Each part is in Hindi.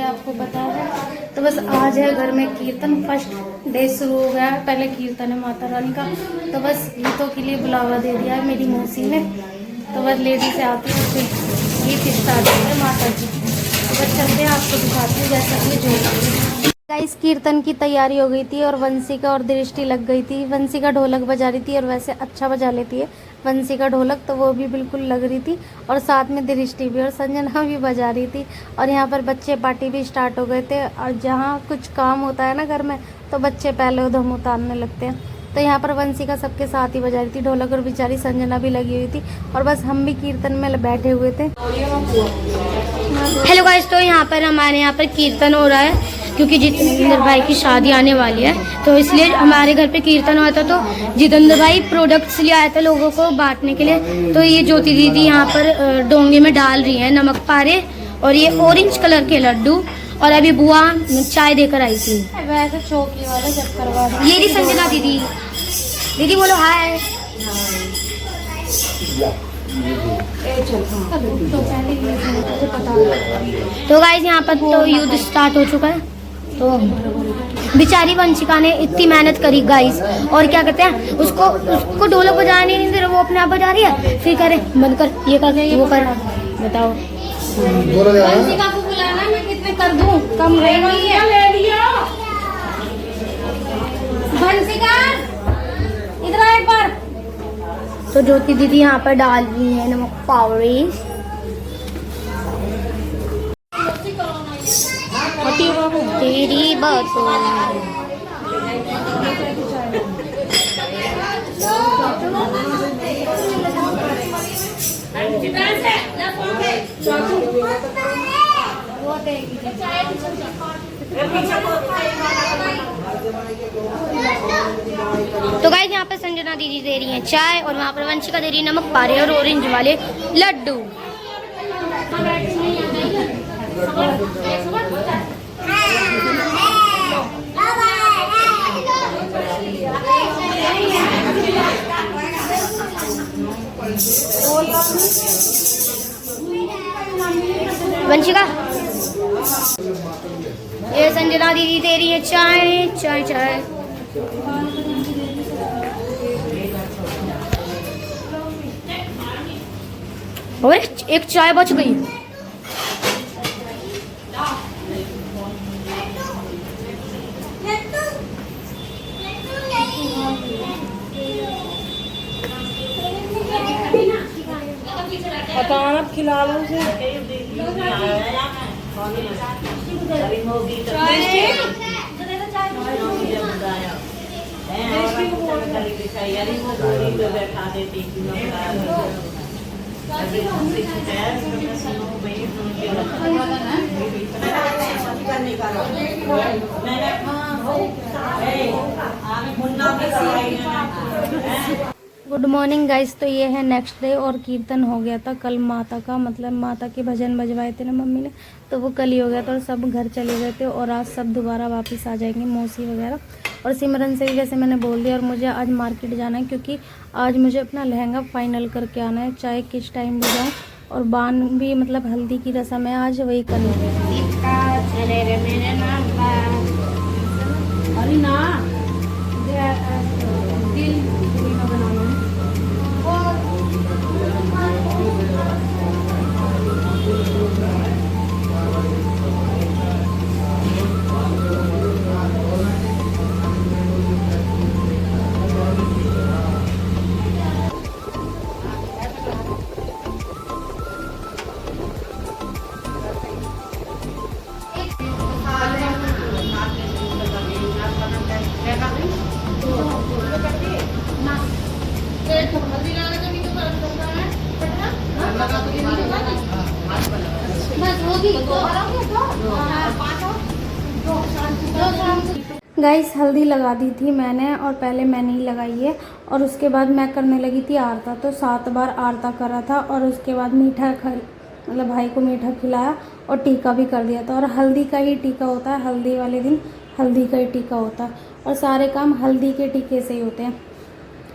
आपको पता है। तो बस आज है घर में कीर्तन, फर्स्ट डे शुरू हो गया है। पहले कीर्तन है माता रानी का, तो बस गीतों के लिए बुलावा दे दिया है मेरी मौसी ने। तो बस लेडी से आती है फिर गीत स्टार्ट होते हैं माता जी। तो बस चलते हैं, आपको दिखाती हूँ जैसा कि जो गाइस कीर्तन की तैयारी हो गई थी और वंशिका और दृष्टि लग गई थी। वंशिका ढोलक बजा रही थी और वैसे अच्छा बजा लेती है वंशिका ढोलक, तो वो भी बिल्कुल लग रही थी। और साथ में दृष्टि भी और संजना भी बजा रही थी। और यहाँ पर बच्चे पार्टी भी स्टार्ट हो गए थे। और जहाँ कुछ काम होता है ना घर में, तो बच्चे पहले उधम उतारने लगते हैं। तो यहाँ पर वंशिका सबके साथ ही बजा रही थी ढोलक और बेचारी संजना भी लगी हुई थी। और बस हम भी कीर्तन में बैठे हुए थे। हेलो गाइस, तो यहाँ पर हमारे यहाँ पर कीर्तन हो रहा है क्योंकि जितेंद्र भाई की शादी आने वाली है, तो इसलिए हमारे घर पे कीर्तन हुआ था। तो जितेंद्र भाई प्रोडक्ट्स ले आए थे लोगों को बांटने के लिए। तो ये ज्योति दीदी यहाँ पर डोंगे में डाल रही हैं नमक पारे और ये ऑरेंज कलर के लड्डू। और अभी बुआ चाय देकर आई थी। वैसे चौकी वाला जब करवा रही ये रही संजना दीदी। दीदी बोलो हाय। तो गाइस यहाँ पर तो युद्ध स्टार्ट हो चुका है। तो बेचारी वंशिका ने इतनी मेहनत करी गाइस, और क्या कहते हैं उसको ढोलक बजाने नहीं दे रहे, वो अपने आप बजा रही है। फिर करे बंद कर, ये कर, वो कर, बताओ। वंशिका को बुलाना, मैं कितने कर दूं, कम रहेगी वंशिका, इधर आ एक बार। तो ज्योति दीदी यहाँ पर डाल रही है नमक पावड़ी। तेरी बातों तो गाइस यहाँ पर संजना दीदी दे रही हैं चाय और वहाँ पर वंशिका दे रही है नमक पारे और ऑरेंज वाले लड्डू। वंशिका, ये संजना दीदी दे रही है चाय चाय चाय। और एक चाय बच गई। पता खिला लो उसे। गुड मॉर्निंग गाइस, तो ये है नेक्स्ट डे और कीर्तन हो गया था कल माता का, मतलब माता के भजन बजवाए थे ना मम्मी ने, तो वो कल ही हो गया था और सब घर चले गए थे। और आज सब दोबारा वापस आ जाएंगे मौसी वगैरह। और सिमरन से भी जैसे मैंने बोल दिया। और मुझे आज मार्केट जाना है क्योंकि आज मुझे अपना लहंगा फाइनल करके आना है, चाहे किस टाइम भी जाऊँ। और बान भी मतलब हल्दी की रस्म है आज, वही करना गाइस। हल्दी लगा दी थी मैंने और पहले मैंने ही लगाई है। और उसके बाद मैं करने लगी थी आरता, तो 7 बार आरता करा था। और उसके बाद मीठा मतलब भाई को मीठा खिलाया और टीका भी कर दिया था। और हल्दी का ही टीका होता है, हल्दी वाले दिन हल्दी का ही टीका होता है और सारे काम हल्दी के टीके से ही होते हैं।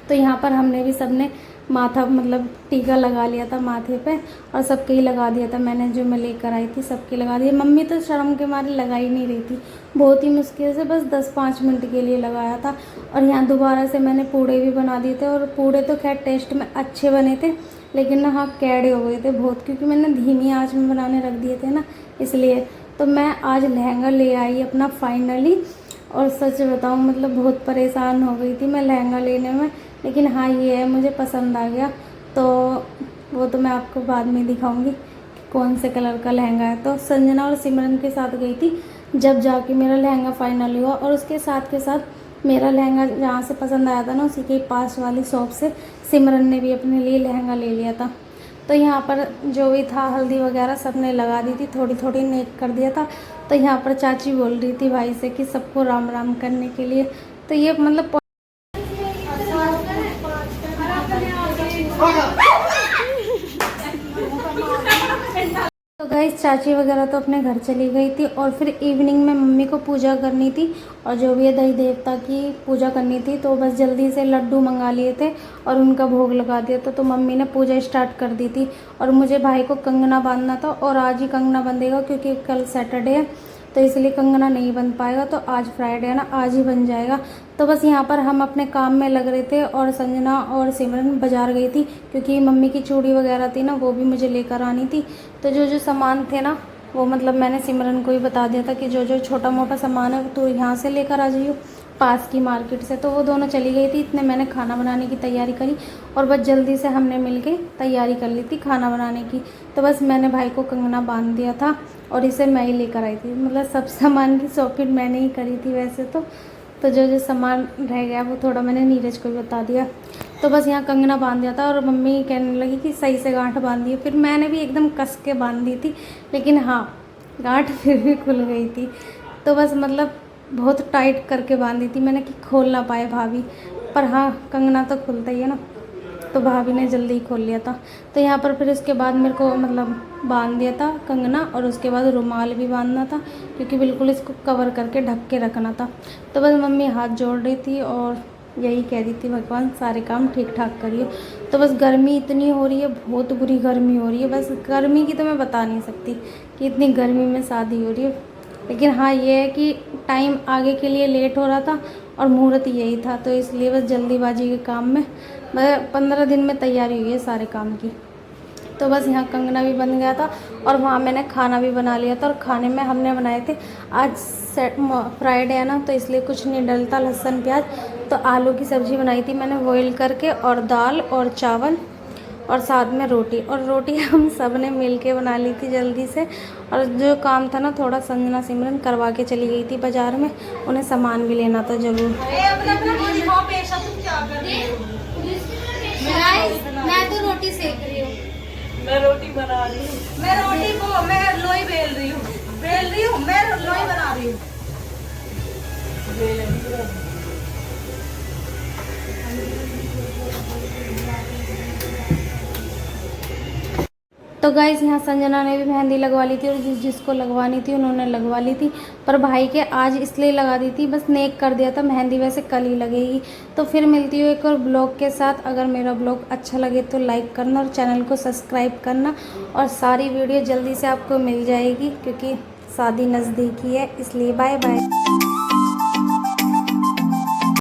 तो यहाँ पर हमने भी सबने माथा मतलब टीका लगा लिया था माथे पे और सबके ही लगा दिया था मैंने, जो मैं लेकर आई थी सबके लगा दिया। मम्मी तो शर्म के मारे लगा ही नहीं रही थी, बहुत ही मुश्किल से बस 10-5 मिनट के लिए लगाया था। और यहाँ दोबारा से मैंने पूड़े भी बना दिए थे, और पूड़े तो खैर टेस्ट में अच्छे बने थे, लेकिन ना हाँ कैड़े हो गए थे बहुत, क्योंकि मैंने धीमी आंच में बनाने रख दिए थे ना, इसलिए। तो मैं आज लहंगा ले आई अपना फाइनली, और सच बताऊँ मतलब बहुत परेशान हो गई थी मैं लहंगा लेने में, लेकिन हाँ ये है मुझे पसंद आ गया। तो वो तो मैं आपको बाद में दिखाऊंगी कि कौन से कलर का लहंगा है। तो संजना और सिमरन के साथ गई थी, जब जाके मेरा लहंगा फाइनल हुआ, और उसके साथ मेरा लहंगा जहाँ से पसंद आया था ना, उसी के पास वाली शॉप से सिमरन ने भी अपने लिए लहंगा ले लिया था। तो यहाँ पर जो भी था हल्दी वगैरह सब ने लगा दी थी, थोड़ी थोड़ी नेक कर दिया था। तो यहाँ पर चाची बोल रही थी भाई से कि सबको राम राम करने के लिए। तो ये मतलब तो गाइस चाची वगैरह तो अपने घर चली गई थी, और फिर इवनिंग में मम्मी को पूजा करनी थी और जो भी है दही देवता की पूजा करनी थी। तो बस जल्दी से लड्डू मंगा लिए थे और उनका भोग लगा दिया था। तो मम्मी ने पूजा स्टार्ट कर दी थी, और मुझे भाई को कंगना बांधना था, और आज ही कंगना बंधेगा क्योंकि कल सैटरडे है, तो इसलिए कंगना नहीं बन पाएगा। तो आज फ्राइडे है ना, आज ही बन जाएगा। तो बस यहाँ पर हम अपने काम में लग रहे थे, और संजना और सिमरन बाज़ार गई थी क्योंकि मम्मी की चूड़ी वगैरह थी ना, वो भी मुझे लेकर आनी थी। तो जो जो सामान थे ना, वो मतलब मैंने सिमरन को ही बता दिया था कि जो जो छोटा मोटा सामान है तो यहाँ से लेकर आ जाइयो, पास की मार्केट से। तो वो दोनों चली गई थी, इतने मैंने खाना बनाने की तैयारी करी, और बस जल्दी से हमने मिलके तैयारी कर ली थी खाना बनाने की। तो बस मैंने भाई को कंगना बांध दिया था, और इसे मैं ही लेकर आई थी, मतलब सब सामान की शॉपिंग मैंने ही करी थी वैसे तो जो जो सामान रह गया वो थोड़ा मैंने नीरज को भी बता दिया। तो बस यहाँ कंगना बांध दिया था, और मम्मी कहने लगी कि सही से गांठ बांध दी। फिर मैंने भी एकदम कस के बांध दी थी, लेकिन हाँ गांठ फिर भी खुल गई थी। तो बस मतलब बहुत टाइट करके बांधी थी मैंने कि खोल ना पाए भाभी, पर हाँ कंगना तो खुलता ही है ना, तो भाभी ने जल्दी ही खोल लिया था। तो यहाँ पर फिर उसके बाद मेरे को मतलब बांध दिया था कंगना, और उसके बाद रुमाल भी बांधना था क्योंकि बिल्कुल इसको कवर करके ढक के रखना था। तो बस मम्मी हाथ जोड़ रही थी और यही कह रही थी भगवान सारे काम ठीक ठाक करिए। तो बस गर्मी इतनी हो रही है, बहुत बुरी गर्मी हो रही है, बस गर्मी की तो मैं बता नहीं सकती कि इतनी गर्मी में शादी हो रही है। लेकिन हाँ ये है कि टाइम आगे के लिए लेट हो रहा था, और मुहूर्त यही था, तो इसलिए बस जल्दीबाजी के काम में 15 दिन में तैयारी हुई है सारे काम की। तो बस यहाँ कंगना भी बन गया था, और वहाँ मैंने खाना भी बना लिया था। और खाने में हमने बनाए थे आज फ्राइडे है ना, तो इसलिए कुछ नहीं डलता लहसुन प्याज। तो आलू की सब्ज़ी बनाई थी मैंने बॉईल करके, और दाल और चावल, और साथ में रोटी। और रोटी हम सब ने मिल के बना ली थी जल्दी से। और जो काम था ना थोड़ा संजना सिमरन करवा के चली गई थी बाज़ार में, उन्हें सामान भी लेना था ज़रूर। मैं तो रोटी सेक रही हूँ, मैं रोटी बना रही हूँ, मैं लोई बेल रही हूँ, मैं लोई बना रही हूँ। तो गाइस यहाँ संजना ने भी मेहंदी लगवा ली थी, और जिसको लगवानी थी उन्होंने लगवा ली थी। पर भाई के आज इसलिए लगा दी थी, बस नेक कर दिया था, मेहंदी वैसे कल ही लगेगी। तो फिर मिलती हूँ एक और ब्लॉग के साथ। अगर मेरा ब्लॉग अच्छा लगे तो लाइक करना, और चैनल को सब्सक्राइब करना, और सारी वीडियो जल्दी से आपको मिल जाएगी क्योंकि शादी नज़दीकी है, इसलिए बाय बाय।